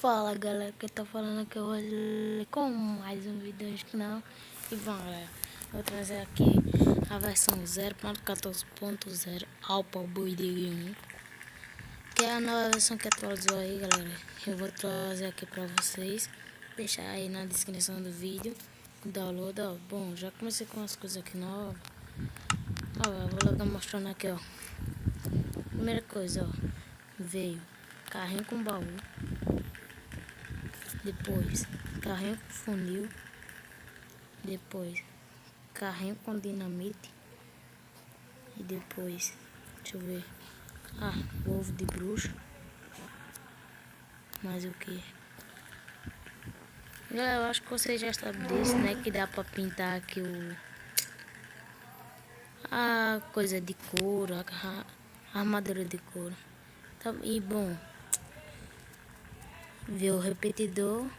Fala galera, quem tá falando aqui hoje com mais um vídeo no canal. E bom galera, vou trazer aqui a versão 0.14.0 Alpha Build 1, que é a nova versão que atualizou aí galera. Eu vou trazer aqui pra vocês, deixar aí na descrição do vídeo o download. Ó. Bom, já comecei com as coisas aqui novas. Ó, eu vou logo mostrando aqui, ó. Primeira coisa, ó, veio carrinho com baú. Depois, carrinho com funil. Depois, carrinho com dinamite. E depois, deixa eu ver. Ovo de bruxa. Mais o que? Galera, eu acho que vocês já sabem disso, né? Que dá pra pintar aqui a coisa de couro, a armadura de couro. Tá, e bom, veio o repetidor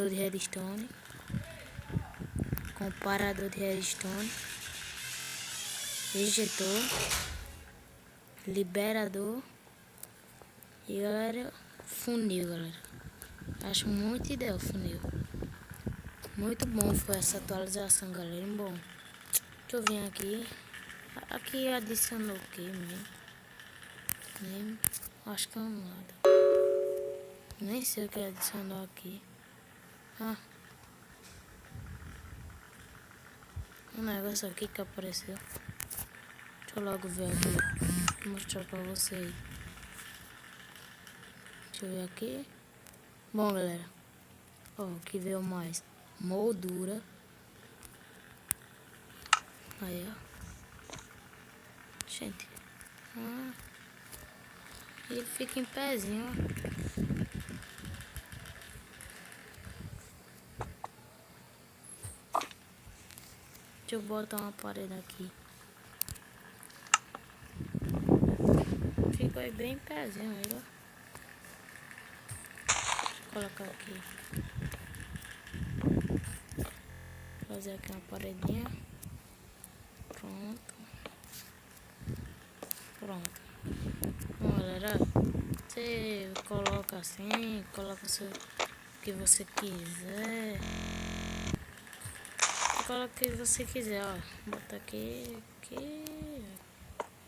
de redstone, comparador de redstone, ejetor, liberador e galera, funil galera. Acho muito ideal o funil. Muito bom foi essa atualização galera. Bom, deixa eu vir aqui. Aqui adicionou o que mesmo? Acho que é nada. Nem sei o que adicionou aqui. Um negócio aqui que apareceu. Deixa eu logo ver aqui. Vou mostrar pra vocês. Deixa eu ver aqui. Bom galera, ó, que veio mais moldura. Aí ó, gente, ele fica em pezinho, ó. Deixa eu botar uma parede aqui. Ficou aí bem em pezinho aí, ó. Colocar aqui, fazer aqui uma paredinha. Pronto. Bom galera, você coloca assim, coloca o que você quiser. Coloca o que você quiser, ó. Bota aqui.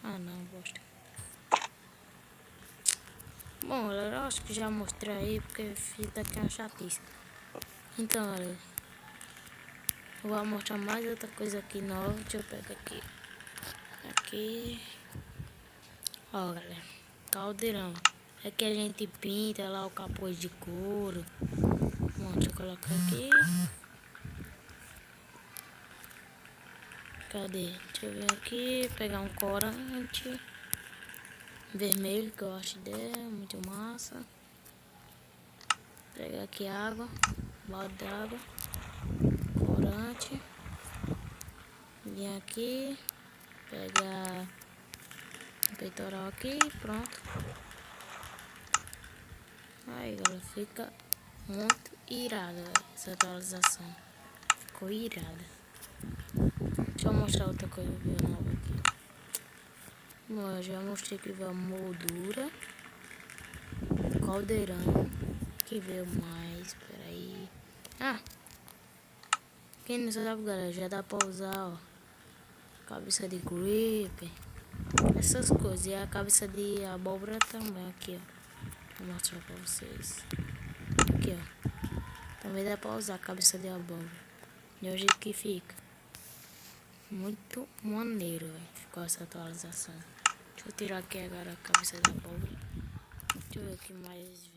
Não, bosta. Bom galera, eu acho que já mostrei aí, porque fiz daqui uma chatice. Então galera, eu vou mostrar mais outra coisa aqui nova. Deixa eu pegar aqui. Ó galera, caldeirão. É que a gente pinta lá o capuz de couro. Bom, deixa eu colocar aqui. Cadê? Deixa eu ver aqui, pegar um corante vermelho, que eu acho dele, muito massa. Pegar aqui água, balde d'água, corante. Vir aqui, pegar o peitoral aqui, pronto. Aí galera, fica muito irada essa atualização. Ficou irada. Deixa eu mostrar outra coisa nova aqui. Bom, eu já mostrei que veio a moldura, caldeirão, que veio mais, peraí. Quem não sabe galera, já dá pra usar, ó, cabeça de creeper, essas coisas, e a cabeça de abóbora também, aqui ó, vou mostrar pra vocês, aqui ó, também dá pra usar a cabeça de abóbora, e é o jeito que fica, muito maneiro, véio. Ficou essa atualização. Deixa eu tirar aqui agora a cabeça da abóbora, deixa eu ver o que mais